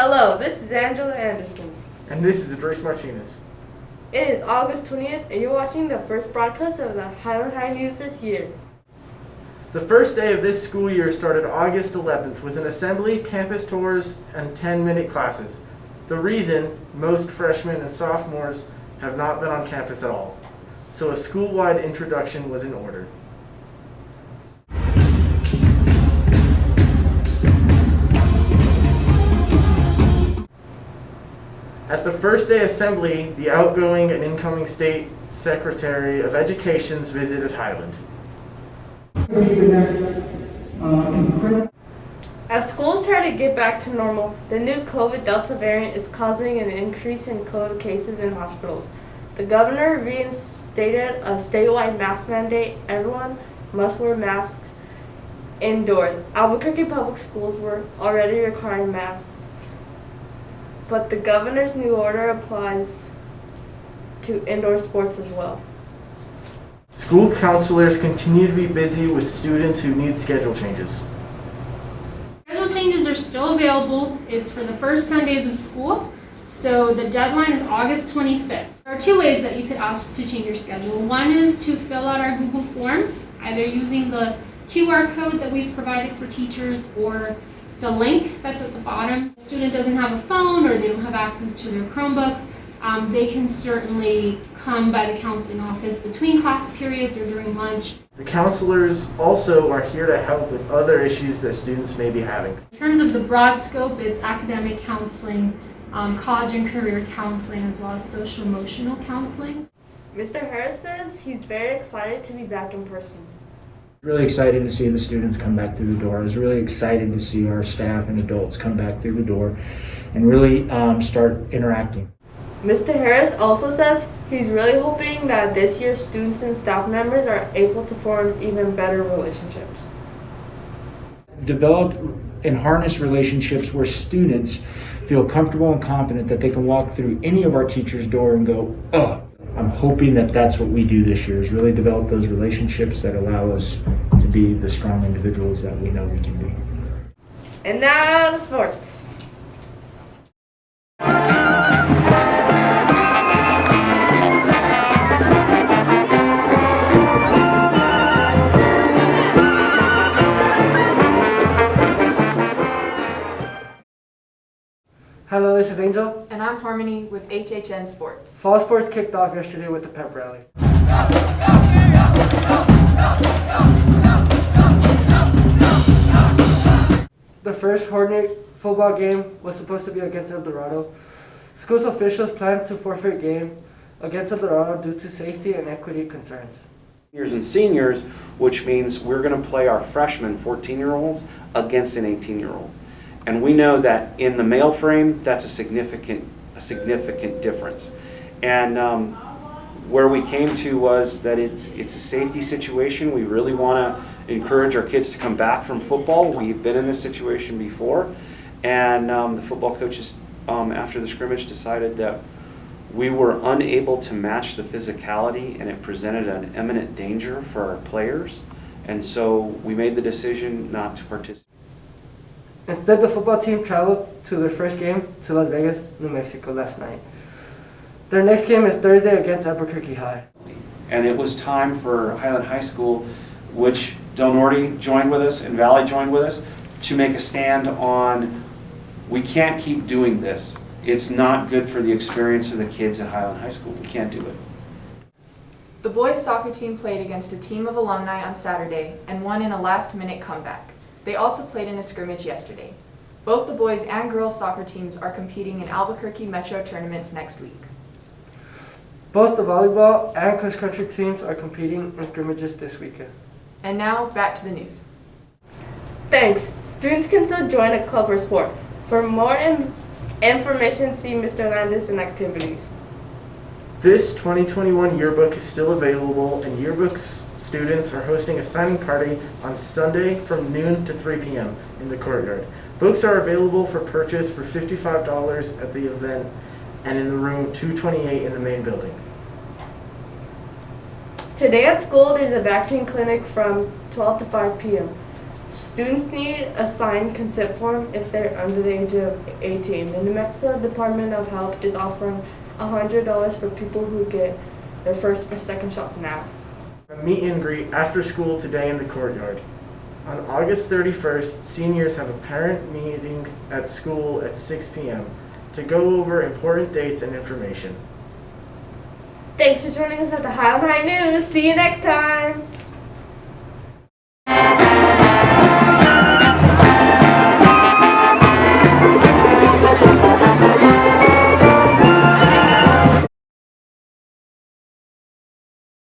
Hello, this is Angela Anderson. And this is Idris Martinez. It is August 20th, and you're watching the first broadcast of the Highland High News this year. The first day of this school year started August 11th with an assembly, campus tours, and 10-minute classes. The reason most freshmen and sophomores have not been on campus at all. So a school-wide introduction was in order. At the first day assembly, the outgoing and incoming State Secretary of Education visited Highland. As schools try to get back to normal, the new COVID Delta variant is causing an increase in COVID cases in hospitals. The governor reinstated a statewide mask mandate. Everyone must wear masks indoors. Albuquerque public schools were already requiring masks, but the governor's new order applies to indoor sports as well. School counselors continue to be busy with students who need schedule changes. Schedule changes are still available. It's for the first 10 days of school, so the deadline is August 25th. There are two ways that you could ask to change your schedule. One is to fill out our Google form, either using the QR code that we've provided for teachers or the link that's at the bottom. If a student doesn't have a phone or they don't have access to their Chromebook, they can certainly come by the counseling office between class periods or during lunch. The counselors also are here to help with other issues that students may be having. In terms of the broad scope, it's academic counseling, college and career counseling, as well as social emotional counseling. Mr. Harris says he's very excited to be back in person. Really excited to see the students come back through the door. I was really excited to see our staff and adults come back through the door and really start interacting. Mr. Harris also says he's really hoping that this year students and staff members are able to form even better relationships. Develop and harness relationships where students feel comfortable and confident that they can walk through any of our teachers' door and go, oh. I'm hoping that that's what we do this year, is really develop those relationships that allow us to be the strong individuals that we know we can be. And now to sports. Hello, this is Angel. And I'm Harmony with HHN Sports. Fall sports kicked off yesterday with the pep rally. The first Hornet football game was supposed to be against El Dorado. School's officials planned to forfeit game against El Dorado due to safety and equity concerns. Juniors and seniors, which means we're going to play our freshmen 14-year-olds against an 18-year-old. And we know that in the male frame, that's a significant difference. And where we came to was that it's a safety situation. We really want to encourage our kids to come back from football. We've been in this situation before, and the football coaches, after the scrimmage, decided that we were unable to match the physicality, and it presented an imminent danger for our players. And so we made the decision not to participate. Instead, the football team traveled to their first game to Las Vegas, New Mexico last night. Their next game is Thursday against Albuquerque High. And it was time for Highland High School, which Del Norte joined with us and Valley joined with us, to make a stand on, we can't keep doing this. It's not good for the experience of the kids at Highland High School. We can't do it. The boys soccer team played against a team of alumni on Saturday and won in a last-minute comeback. They also played in a scrimmage yesterday. Both the boys and girls soccer teams are competing in Albuquerque Metro tournaments next week. Both the volleyball and cross-country teams are competing in scrimmages this weekend. And now, back to the news. Thanks. Students can still join a club or sport. For more information, see Mr. Landis in activities. This 2021 yearbook is still available, and yearbooks students are hosting a signing party on Sunday from noon to 3 p.m. in the courtyard. Books are available for purchase for $55 at the event and in the room 228 in the main building. Today at school, there's a vaccine clinic from 12 to 5 p.m. Students need a signed consent form if they're under the age of 18. The New Mexico Department of Health is offering $100 for people who get their first or second shots now. A meet and greet after school today in the courtyard. On August 31st, seniors have a parent meeting at school at 6 p.m. to go over important dates and information. Thanks for joining us at the High on High News. See you next time.